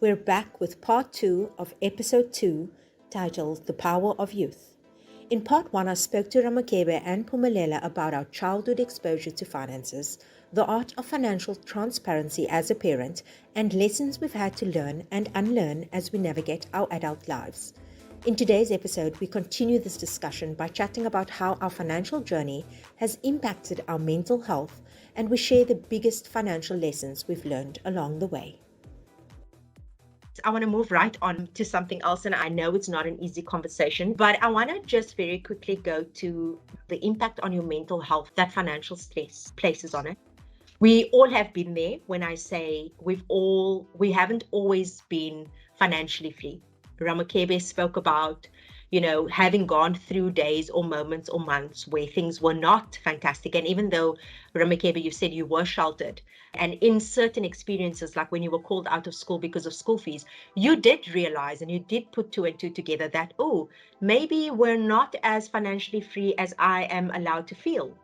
We're back with part 2 of episode 2, titled The Power of Youth. In part 1, I spoke to Ramakebe and Pumelela about our childhood exposure to finances, the art of financial transparency as a parent, and lessons we've had to learn and unlearn as we navigate our adult lives. In today's episode, we continue this discussion by chatting about how our financial journey has impacted our mental health, and we share the biggest financial lessons we've learned along the way. I want to move right on to something else, and I know it's not an easy conversation, but I want to just very quickly go to the impact on your mental health that financial stress places on it. We all have been there when I say we haven't always been financially free. Ramakebe spoke about, having gone through days or moments or months where things were not fantastic. And even though, Ramakebe, you said you were sheltered, and in certain experiences, like when you were called out of school because of school fees, you did realize and you did put two and two together that, maybe we're not as financially free as I am allowed to feel.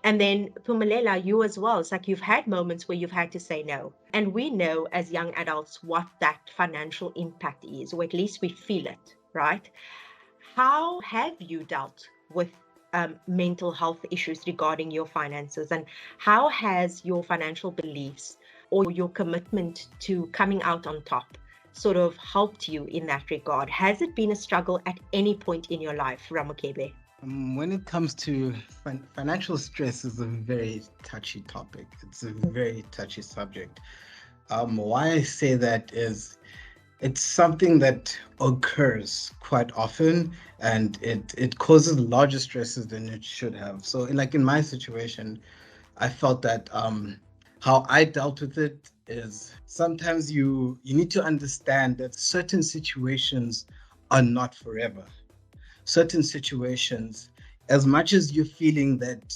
And then Pumelela, you as well. It's like you've had moments where you've had to say no. And we know as young adults what that financial impact is, or at least we feel it, right? How have you dealt with mental health issues regarding your finances? And how has your financial beliefs or your commitment to coming out on top sort of helped you in that regard? Has it been a struggle at any point in your life, Ramakebe? When it comes to financial stress is a very touchy topic. It's a very touchy subject. Why I say that is it's something that occurs quite often, and it causes larger stresses than it should have. So like in my situation, I felt that how I dealt with it is sometimes you need to understand that certain situations are not forever. Certain situations, as much as you're feeling that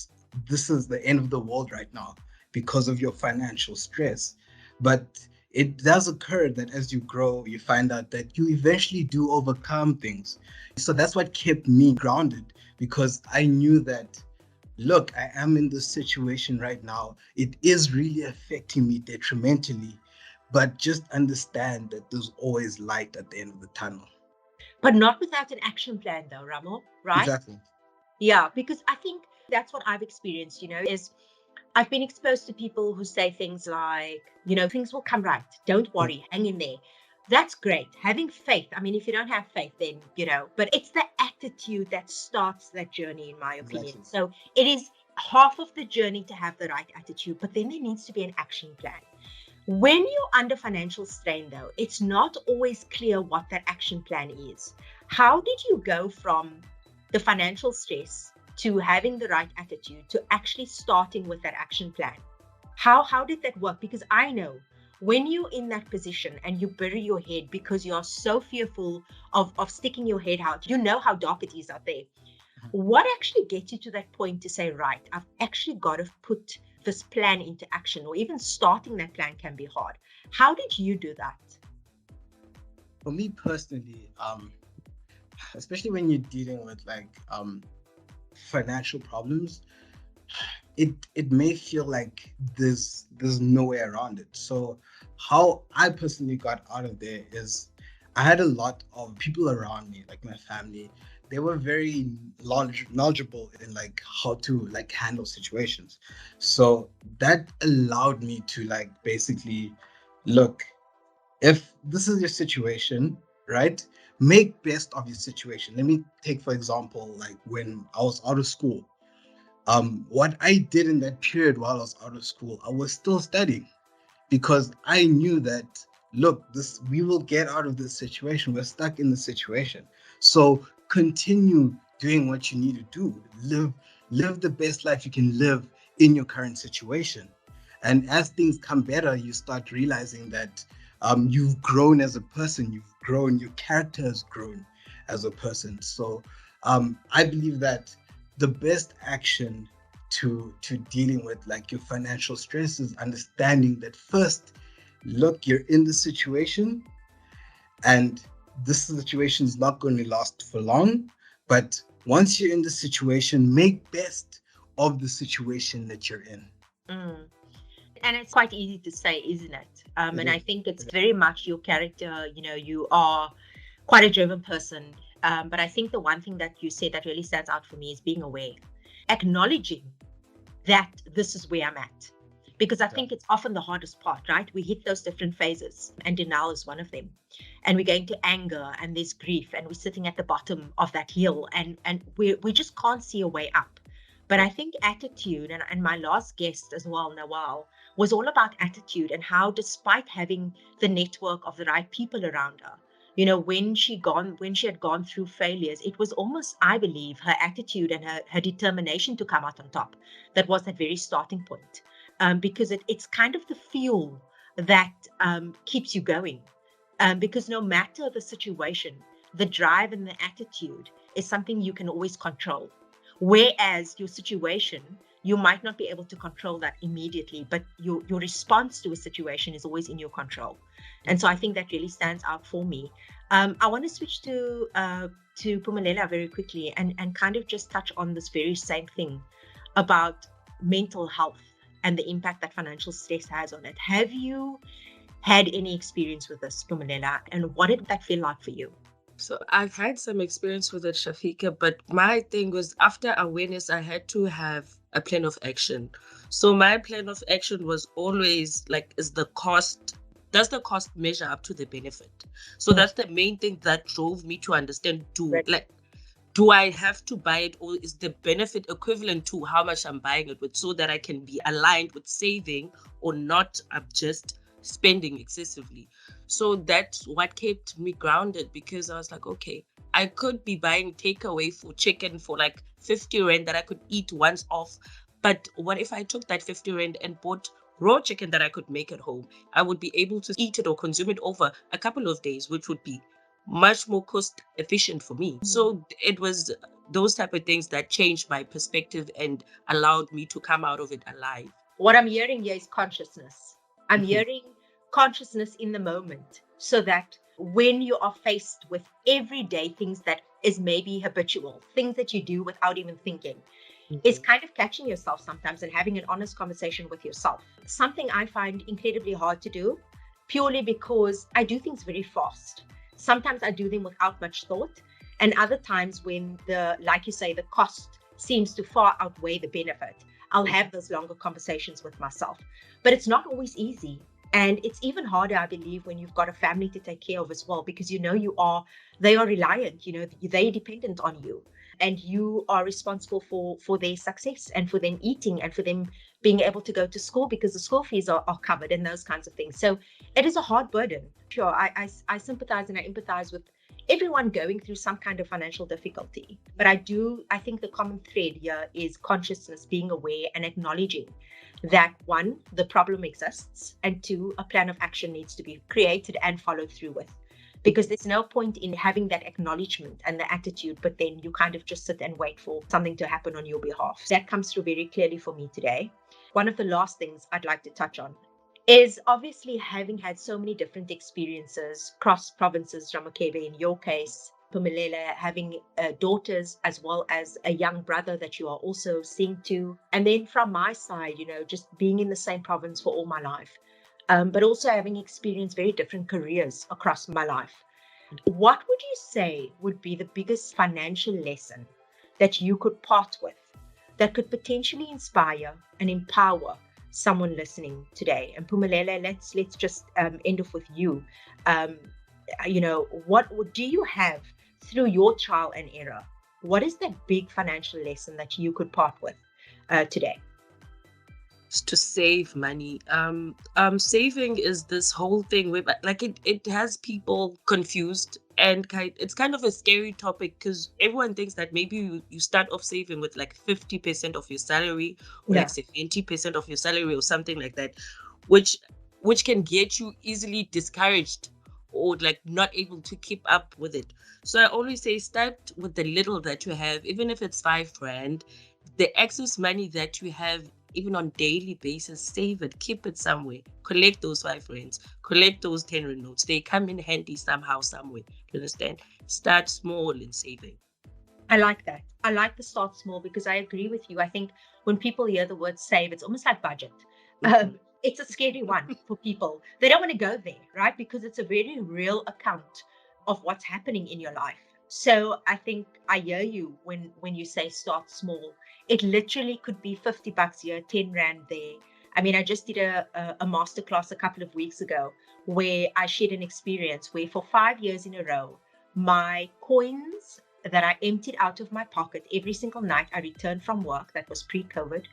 this is the end of the world right now because of your financial stress, but it does occur that as you grow, you find out that you eventually do overcome things. So that's what kept me grounded, because I knew that, look, I am in this situation right now. It is really affecting me detrimentally, but just understand that there's always light at the end of the tunnel. But not without an action plan, though, Ramo, right? Exactly. Yeah, because I think that's what I've experienced, is I've been exposed to people who say things like, things will come right. Don't worry, hang in there. That's great. Having faith. I mean, if you don't have faith, then, but it's the attitude that starts that journey, in my opinion. Exactly. So it is half of the journey to have the right attitude, but then there needs to be an action plan. When you're under financial strain, though, it's not always clear what that action plan is. How did you go from the financial stress to having the right attitude to actually starting with that action plan? How did that work? Because I know when you're in that position and you bury your head because you are so fearful of sticking your head out, you know how dark it is out there. What actually gets you to that point to say, right, I've actually got to put this plan into action, or even starting that plan can be hard. How did you do that? For me personally, especially when you're dealing with financial problems, it may feel like there's no way around it. So how I personally got out of there is I had a lot of people around me, like my family. They were very knowledgeable in how to handle situations. So that allowed me to basically look, if this is your situation, right? Make best of your situation. Let me take, for example, like when I was out of school. What I did in that period while I was out of school, I was still studying, because I knew that, look, this we will get out of this situation. We're stuck in the situation. So continue doing what you need to do. Live the best life you can live in your current situation. And as things come better, you start realizing that you've grown as a person, your character has grown as a person. So I believe that the best action to dealing with your financial stress is understanding that first, look, you're in the situation, and this situation is not going to last for long. But once you're in the situation, make best of the situation that you're in. Mm. And it's quite easy to say, isn't it? And I think it's very much your character. You are quite a driven person. But I think the one thing that you said that really stands out for me is being aware, acknowledging that this is where I'm at. Because I think it's often the hardest part, right? We hit those different phases, and denial is one of them. And we go into anger, and there's grief, and we're sitting at the bottom of that hill, and we just can't see a way up. But I think attitude, and my last guest as well, Nawal, was all about attitude and how, despite having the network of the right people around her, when she had gone through failures, it was almost, I believe, her attitude and her determination to come out on top that was that very starting point. Because it's kind of the fuel that keeps you going. Because no matter the situation, the drive and the attitude is something you can always control. Whereas your situation, you might not be able to control that immediately, but your response to a situation is always in your control. And so I think that really stands out for me. I want to switch to Pumalela very quickly and kind of just touch on this very same thing about mental health and the impact that financial stress has on it. Have you had any experience with this, Pumalela, and what did that feel like for you? So I've had some experience with it, Shafika, but my thing was, after awareness, I had to have a plan of action. So my plan of action was always like, does the cost measure up to the benefit? So that's the main thing that drove me to understand, do I have to buy it, or is the benefit equivalent to how much I'm buying it with, so that I can be aligned with saving or not just spending excessively. So that's what kept me grounded, because I was like, okay, I could be buying takeaway for chicken for like 50 rand that I could eat once off. But what if I took that 50 rand and bought raw chicken that I could make at home? I would be able to eat it or consume it over a couple of days, which would be much more cost efficient for me. So it was those type of things that changed my perspective and allowed me to come out of it alive. What I'm hearing here is consciousness. I'm hearing consciousness in the moment, so that when you are faced with everyday things that is maybe habitual, things that you do without even thinking, is kind of catching yourself sometimes and having an honest conversation with yourself. Something I find incredibly hard to do, purely because I do things very fast. Sometimes I do them without much thought, and other times when like you say, the cost seems to far outweigh the benefit, I'll have those longer conversations with myself. But it's not always easy. And it's even harder, I believe, when you've got a family to take care of as well, because they are reliant, they're dependent on you, and you are responsible for their success and for them eating and for them being able to go to school, because the school fees are covered and those kinds of things. So it is a hard burden. Sure, I sympathize and I empathize with everyone going through some kind of financial difficulty. But I think the common thread here is consciousness, being aware and acknowledging that, one, the problem exists, and two, a plan of action needs to be created and followed through with. Because there's no point in having that acknowledgement and the attitude, but then you kind of just sit and wait for something to happen on your behalf. That comes through very clearly for me today. One of the last things I'd like to touch on is obviously having had so many different experiences across provinces, Ramakebe in your case, Pumelela, having daughters as well as a young brother that you are also seeing to. And then from my side, just being in the same province for all my life, but also having experienced very different careers across my life. What would you say would be the biggest financial lesson that you could part with that could potentially inspire and empower someone listening today? And Pumelela, let's just end off with you. What do you have through your trial and error? What is that big financial lesson that you could part with today? To save money. Saving is this whole thing where, like, it has people confused, and it's kind of a scary topic, because everyone thinks that maybe you start off saving with like 50% of your salary, or like 70% of your salary or something like that, which can get you easily discouraged or like not able to keep up with it. So I always say, start with the little that you have, even if it's 5 rand. The excess money that you have, even on daily basis, save it, keep it somewhere, collect those 5 rands, collect those 10 rand notes. They come in handy somehow, somewhere. You understand? Start small in saving. I like that. I like the start small, because I agree with you. I think when people hear the word save, it's almost like budget. it's a scary one for people. They don't want to go there, right? Because it's a very real account of what's happening in your life. So I think I hear you when you say start small. It literally could be $50 here, 10 Rand there. I mean, I just did a masterclass a couple of weeks ago where I shared an experience where for 5 years in a row, my coins that I emptied out of my pocket every single night I returned from work, that was pre-COVID,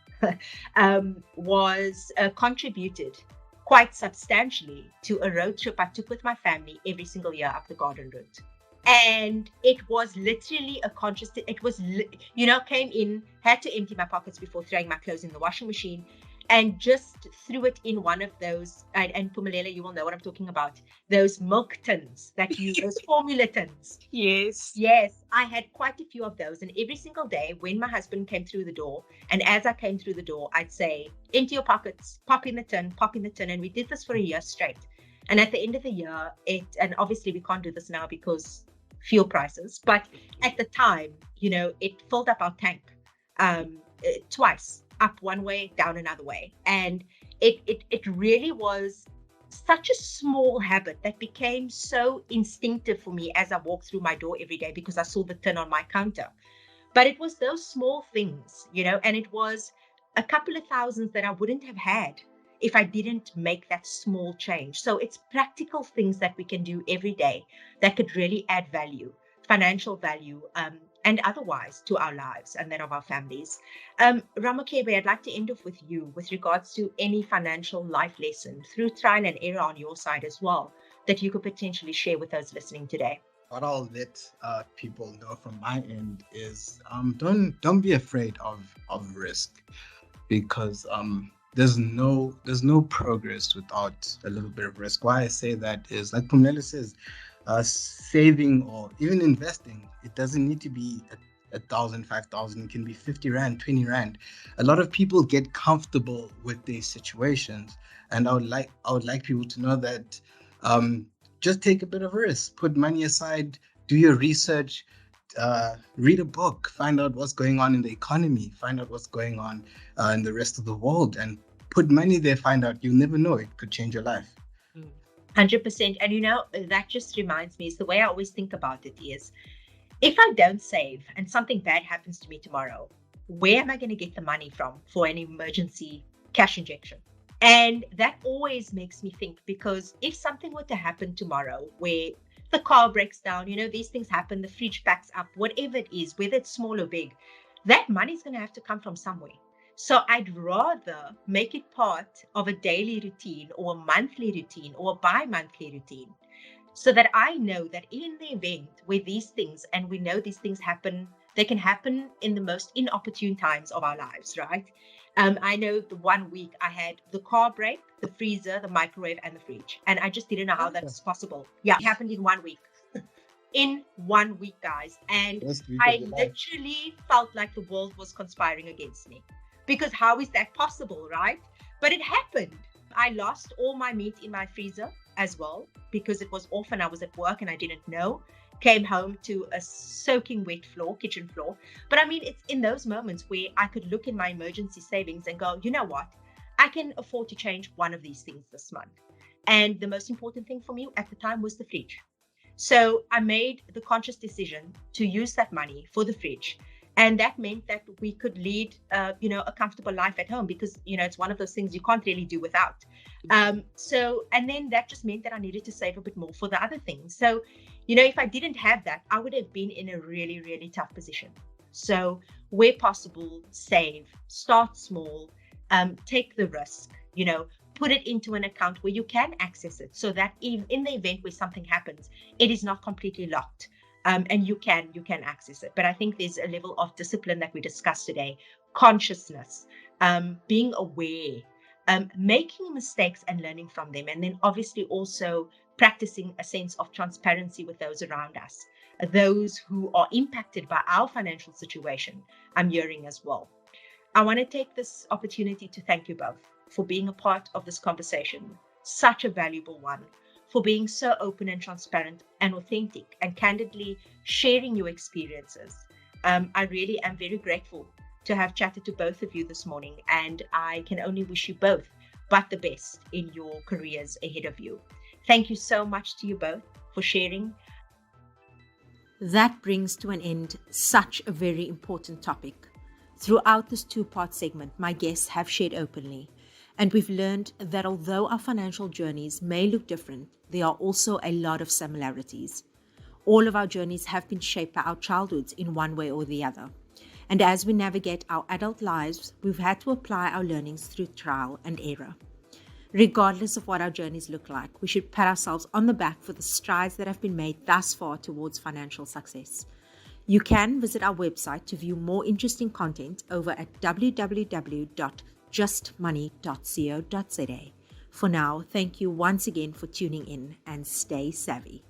was contributed quite substantially to a road trip I took with my family every single year up the garden route. And it was literally a conscious, it was, came in, had to empty my pockets before throwing my clothes in the washing machine, and just threw it in one of those, and Pumalela, you will know what I'm talking about, those milk tins those formula tins. Yes. I had quite a few of those. And every single day when my husband came through the door, and as I came through the door, I'd say, empty your pockets, pop in the tin. And we did this for a year straight. And at the end of the year, and obviously we can't do this now because fuel prices, but at the time, it filled up our tank twice, up one way, down another way. And it really was such a small habit that became so instinctive for me as I walked through my door every day because I saw the tin on my counter. But it was those small things, and it was a couple of thousands that I wouldn't have had if I didn't make that small change. So it's practical things that we can do every day that could really add value, financial value, and otherwise to our lives and that of our families. Ramakebe, I'd like to end off with you with regards to any financial life lesson through trial and error on your side as well that you could potentially share with those listening today. What I'll let people know from my end is don't be afraid of risk, because there's no progress without a little bit of risk. Why I say that is, like Pumela says, saving or even investing, it doesn't need to be 1,000, 5,000. It can be 50 Rand, 20 Rand. A lot of people get comfortable with these situations, and I would like people to know that just take a bit of risk, put money aside, do your research, read a book, find out what's going on in the economy, find out what's going on in the rest of the world, and put money there. Find out, you'll never know, it could change your life. 100%. And that just reminds me, is the way I always think about it is, if I don't save and something bad happens to me tomorrow, where am I going to get the money from for an emergency cash injection? And that always makes me think, because if something were to happen tomorrow where the car breaks down, these things happen, the fridge backs up, whatever it is, whether it's small or big, that money's going to have to come from somewhere. So I'd rather make it part of a daily routine or a monthly routine or a bi-monthly routine, so that I know that in the event where these things, and we know these things happen, they can happen in the most inopportune times of our lives, right? I know the 1 week I had the car break, the freezer, the microwave, and the fridge. And I just didn't know how that's possible. Yeah, it happened in 1 week. In 1 week, guys. And I literally felt like the world was conspiring against me. Because how is that possible, right? But it happened. I lost all my meat in my freezer as well, because it was off and I was at work and I didn't know. Came home to a soaking wet kitchen floor. But I mean, it's in those moments where I could look in my emergency savings and go, you know what? I can afford to change one of these things this month. And the most important thing for me at the time was the fridge. So I made the conscious decision to use that money for the fridge. And that meant that we could lead, a comfortable life at home, because, it's one of those things you can't really do without. And then that just meant that I needed to save a bit more for the other things. So, if I didn't have that, I would have been in a really, really tough position. So where possible, save, start small, take the risk, put it into an account where you can access it, so that in the event where something happens, it is not completely locked. And you can access it. But I think there's a level of discipline that we discussed today, consciousness, being aware, making mistakes and learning from them. And then obviously also practicing a sense of transparency with those around us, those who are impacted by our financial situation, I'm hearing as well. I want to take this opportunity to thank you both for being a part of this conversation, such a valuable one, for being so open and transparent and authentic and candidly sharing your experiences. I really am very grateful to have chatted to both of you this morning, and I can only wish you both but the best in your careers ahead of you. Thank you so much to you both for sharing. That brings to an end such a very important topic. Throughout this two-part segment, my guests have shared openly, and we've learned that although our financial journeys may look different, there are also a lot of similarities. All of our journeys have been shaped by our childhoods in one way or the other. And as we navigate our adult lives, we've had to apply our learnings through trial and error. Regardless of what our journeys look like, we should pat ourselves on the back for the strides that have been made thus far towards financial success. You can visit our website to view more interesting content over at www.justmoney.co.za. For now, thank you once again for tuning in and stay savvy.